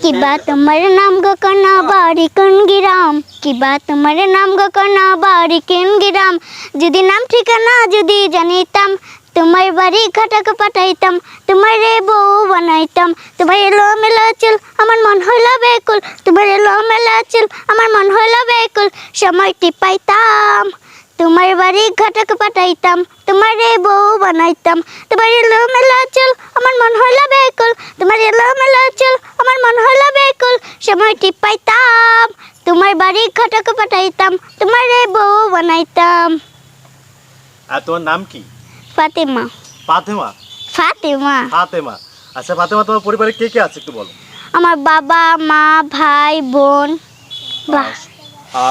কিবা তোমার নাম গো কনা বাড়ি কোন গিরাম, কিবা তোমার নাম গো কনা বাড়ি কোন গিরাম, যদি নাম ঠিকানা যদি জানিতাম তোমার বাড়ি ঘাটাকে পাঠাইতাম, তোমার রে বউ বানাইতাম। তোমার এলো মেলা চুল আমার মন হইল বেকুল, তোমার এলো মেলা চুল আমার মন হইল বেকুল, সময়টি পাইতাম তোমার বাড়ি ঘাটাকে পাঠাইতাম, তোমার রে বউ বানাইতাম। তোমার এলো মেলা চুল আমার মন হইল বেকুল, তোমার এলো মেলা চুল আমার মন হইল বেকুল, সময়টি পাইতাম তোমার বাড়ি ঘাটাকে পাঠাইতাম, তোমার রে বউ বানাইতাম। আর তোমার নাম কি? ফাতেমা। ফাতেমা? ফাতেমা। ফাতেমা। আচ্ছা ফাতেমা, তোমার পরিবারে কে কে আছে একটু বলো। আমার বাবা মা ভাই বোন।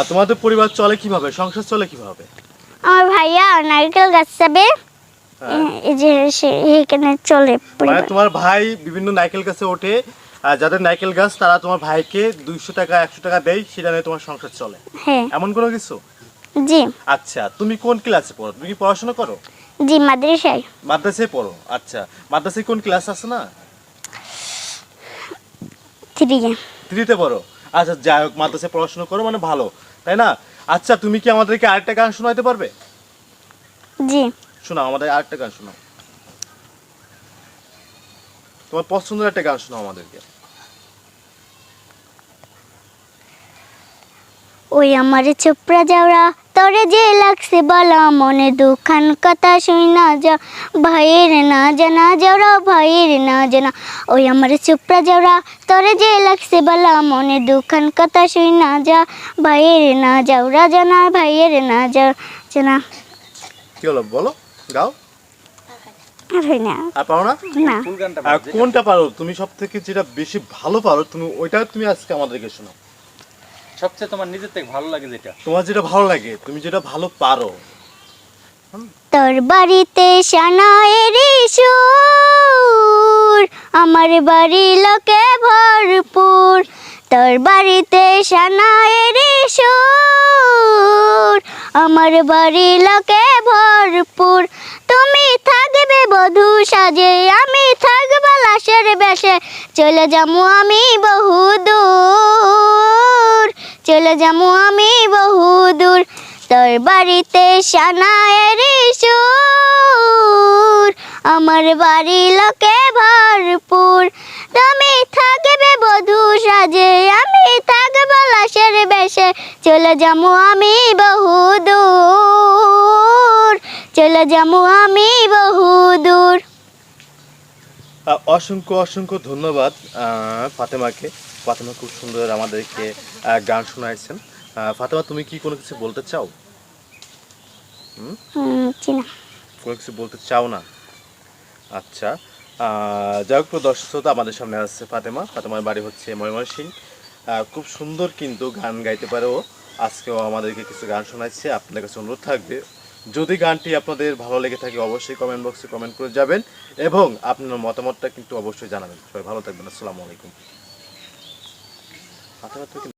তোমাদের পরিবার চলে কিভাবে, সংসার চলে কিভাবে? আমার ভাইয়া নারকেল গাছ যাবে, এই যে এখানে চলে। মানে তোমার ভাই বিভিন্ন নারকেল গাছে ওঠে, আর যাদের নারকেল গাছ তারা তোমার ভাইকে 200 টাকা 100 টাকা দেয়, সেটা নিয়ে তোমার সংসার চলে। হ্যাঁ। এমন কোনো কিছু? জি। আচ্ছা তুমি কোন ক্লাসে পড়ো? তুমি কি পড়াশোনা করো? জি মাদ্রাসায়। মাদ্রাসায় পড়ো? আচ্ছা মাদ্রাসায় কোন ক্লাস আছে না? 3-তে পড়ো। আচ্ছা যাই হোক, মাদ্রাসায় পড়াশোনা করো মানে ভালো, তাই না? আচ্ছা তুমি কি আমাদেরকে আরেকটা গান শোনাতে পারবে? জি। শোনাও আমাদের আরেকটা গান শোনাও, তোমার পছন্দের একটা গান শোনাও আমাদেরকে। ওই আমার চোপড়া যাওরা তোরে যে লাগছে বলা, মনে দুখান কথা শুই না যা, ভাইয়ের না জানা যাওরা ভাইয়ের না জানা। ওই আমার চোপড়া যাওরা তোরে যে লাগছে বলা, মনে দুখান কথা শুই না যা, ভাইয়ের না যাওরা জানা ভাইয়ের না জানা। কি হলো বলো, গাও। আর হয় না। আর পারো না? না। আর কোনটা পারো তুমি সব থেকে, যেটা বেশি ভালো পারো তুমি, ওইটা তুমি আজকে আমাদেরকে শোনাও। সবচেয়ে তোমার নিজের থেকে ভালো লাগে যেটা? তোমার যেটা ভালো লাগে, তুমি যেটা ভালো পারো। তোর বাড়িতে সানায়ের সুর, আমার বাড়ি লোকে ভরপুর। তোর বাড়িতে সানায়ের সুর, আমার বাড়ি লোকে ভরপুর। তুমি থাকবে বধূ সাজে, আমি থাকবো লাশের বেশে, চলে যাবো আমি বহুদূর, চলে যাবো আমি বহুদূর। তোর বাড়িতে সানায়ের সুর, আমার বাড়ি লোকে ভরপুর। তুমি থাকবে বধূ সাজে, আমি থাকবো লাশের বেশে, চলে যাবো আমি বহুদূর, চলে যাবো আমি বহুদূর। অসংখ্য অসংখ্য ধন্যবাদ ফাতেমাকে। ফাতেমা খুব সুন্দর আমাদেরকে গান শোনাইছেন। ফাতেমা তুমি কি কোনো কিছু বলতে চাও? কোনো কিছু বলতে চাও না? আচ্ছা যাই হোক, দর্শক শ্রোতা আমাদের সামনে আসছে ফাতেমা। ফাতেমার বাড়ি হচ্ছে ময়মনসিংহ। খুব সুন্দর কিন্তু গান গাইতে পারে ও। আজকেও আমাদেরকে কিছু গান শোনাচ্ছে। আপনাদের কাছে অনুরোধ থাকবে, যদি গানটি আপনাদের ভালো লেগে থাকে অবশ্যই কমেন্ট বক্সে কমেন্ট করে যাবেন এবং আপনার মতামতটা কিন্তু অবশ্যই জানাবেন। সবাই ভালো থাকবেন। আসসালামু আলাইকুম।